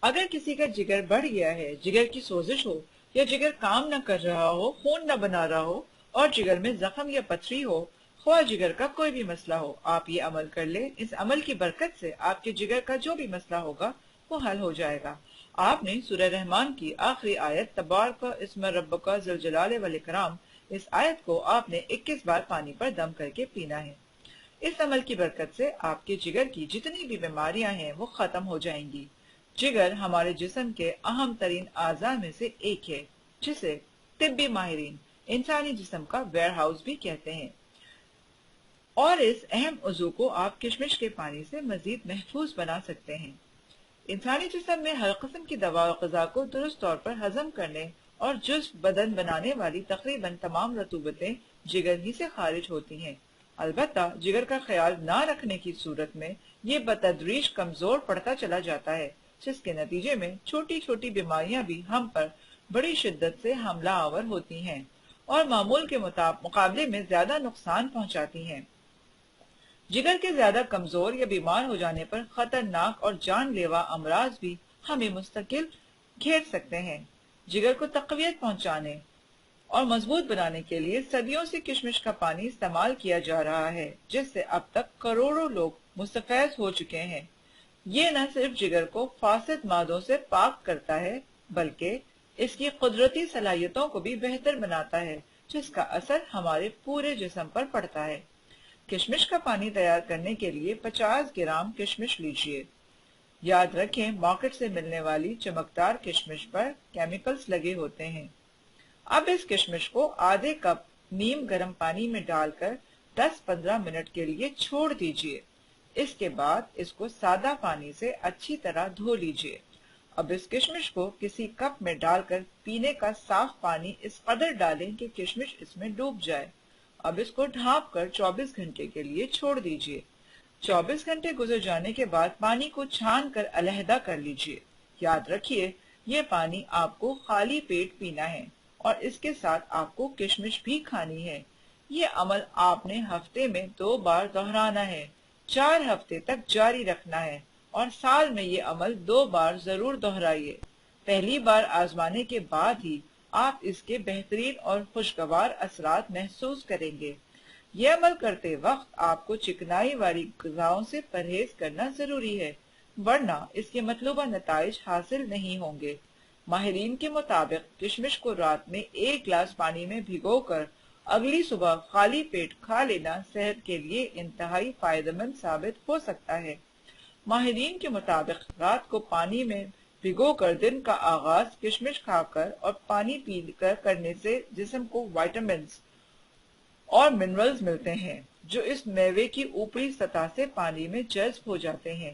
اگر کسی کا جگر بڑھ گیا ہے، جگر کی سوزش ہو یا جگر کام نہ کر رہا ہو، خون نہ بنا رہا ہو اور جگر میں زخم یا پتھری ہو، خواہ جگر کا کوئی بھی مسئلہ ہو، آپ یہ عمل کر لیں۔ اس عمل کی برکت سے آپ کے جگر کا جو بھی مسئلہ ہوگا وہ حل ہو جائے گا۔ آپ نے سورہ رحمان کی آخری آیت تبارک اسم ربک ذی الجلال والاکرام، اس آیت کو آپ نے 21 بار پانی پر دم کر کے پینا ہے۔ اس عمل کی برکت سے آپ کے جگر کی جتنی بھی بیماریاں ہیں وہ ختم ہو جائیں گی۔ جگر ہمارے جسم کے اہم ترین اعضاء میں سے ایک ہے، جسے طبی ماہرین انسانی جسم کا ویئر ہاؤس بھی کہتے ہیں، اور اس اہم عضو کو آپ کشمش کے پانی سے مزید محفوظ بنا سکتے ہیں۔ انسانی جسم میں ہر قسم کی دوا و غذا کو درست طور پر ہضم کرنے اور جزو بدن بنانے والی تقریباً تمام رطوبتیں جگر ہی سے خارج ہوتی ہیں۔ البتہ جگر کا خیال نہ رکھنے کی صورت میں یہ بتدریج کمزور پڑتا چلا جاتا ہے، جس کے نتیجے میں چھوٹی چھوٹی بیماریاں بھی ہم پر بڑی شدت سے حملہ آور ہوتی ہیں اور معمول کے مقابلے میں زیادہ نقصان پہنچاتی ہیں۔ جگر کے زیادہ کمزور یا بیمار ہو جانے پر خطرناک اور جان لیوا امراض بھی ہمیں مستقل گھیر سکتے ہیں۔ جگر کو تقویت پہنچانے اور مضبوط بنانے کے لیے صدیوں سے کشمش کا پانی استعمال کیا جا رہا ہے، جس سے اب تک کروڑوں لوگ مستفیض ہو چکے ہیں۔ یہ نہ صرف جگر کو فاسد مادوں سے پاک کرتا ہے، بلکہ اس کی قدرتی صلاحیتوں کو بھی بہتر بناتا ہے، جس کا اثر ہمارے پورے جسم پر پڑتا ہے۔ کشمش کا پانی تیار کرنے کے لیے 50 گرام کشمش لیجیے۔ یاد رکھیں، مارکیٹ سے ملنے والی چمکدار کشمش پر کیمیکلز لگے ہوتے ہیں۔ اب اس کشمش کو آدھے کپ نیم گرم پانی میں ڈال کر 10-15 منٹ کے لیے چھوڑ دیجیے۔ اس کے بعد اس کو سادہ پانی سے اچھی طرح دھو لیجیے۔ اب اس کشمش کو کسی کپ میں ڈال کر پینے کا صاف پانی اس قدر ڈالیں کہ کشمش اس میں ڈوب جائے۔ اب اس کو ڈھانپ کر 24 گھنٹے کے لیے چھوڑ دیجیے۔ 24 گھنٹے گزر جانے کے بعد پانی کو چھان کر علیحدہ کر لیجیے۔ یاد رکھیے، یہ پانی آپ کو خالی پیٹ پینا ہے اور اس کے ساتھ آپ کو کشمش بھی کھانی ہے۔ یہ عمل آپ نے ہفتے میں 2 بار دہرانا ہے، 4 ہفتے تک جاری رکھنا ہے، اور سال میں یہ عمل 2 بار ضرور دہرائیے۔ پہلی بار آزمانے کے بعد ہی آپ اس کے بہترین اور خوشگوار اثرات محسوس کریں گے۔ یہ عمل کرتے وقت آپ کو چکنائی والی غذاؤں سے پرہیز کرنا ضروری ہے، ورنہ اس کے مطلوبہ نتائج حاصل نہیں ہوں گے۔ ماہرین کے مطابق کشمش کو رات میں 1 گلاس پانی میں بھگو کر اگلی صبح خالی پیٹ کھا لینا صحت کے لیے انتہائی فائدہ مند ثابت ہو سکتا ہے۔ ماہرین کے مطابق رات کو پانی میں بھگو کر دن کا آغاز کشمش کھا کر اور پانی پی کر کرنے سے جسم کو وائٹامنز اور منرلز ملتے ہیں، جو اس میوے کی اوپری سطح سے پانی میں جذب ہو جاتے ہیں۔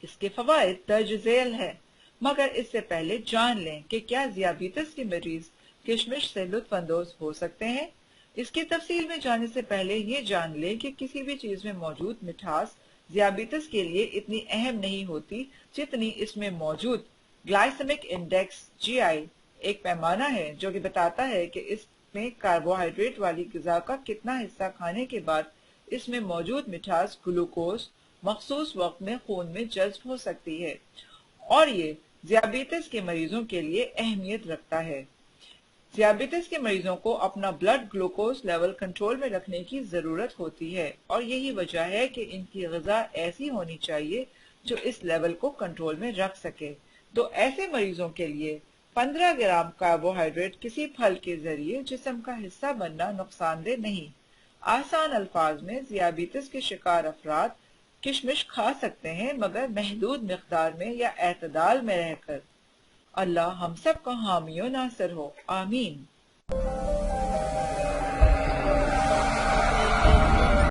اس کے فوائد درج ذیل ہے، مگر اس سے پہلے جان لیں کہ کیا ذیابیطس کے مریض کشمش سے لطف اندوز ہو سکتے ہیں۔ اس کی تفصیل میں جانے سے پہلے یہ جان لیں کہ کسی بھی چیز میں موجود مٹھاس ذیابیطس کے لیے اتنی اہم نہیں ہوتی جتنی اس میں موجود گلائسیمک انڈیکس GI ایک پیمانہ ہے جو کہ بتاتا ہے کہ اس میں کاربوہائیڈریٹ والی غذا کا کتنا حصہ کھانے کے بعد اس میں موجود مٹھاس گلوکوز مخصوص وقت میں خون میں جذب ہو سکتی ہے، اور یہ ذیابیطس کے مریضوں کے لیے اہمیت رکھتا ہے۔ ذیابیطس کے مریضوں کو اپنا بلڈ گلوکوز لیول کنٹرول میں رکھنے کی ضرورت ہوتی ہے، اور یہی وجہ ہے کہ ان کی غذا ایسی ہونی چاہیے جو اس لیول کو کنٹرول میں رکھ سکے۔ تو ایسے مریضوں کے لیے 15 گرام کاربوہائیڈریٹ کسی پھل کے ذریعے جسم کا حصہ بننا نقصان دہ نہیں۔ آسان الفاظ میں ذیابیطس کے شکار افراد کشمش کھا سکتے ہیں، مگر محدود مقدار میں یا اعتدال میں رہ کر۔ اللہ ہم سب کا حامی و ناصر ہو، آمین۔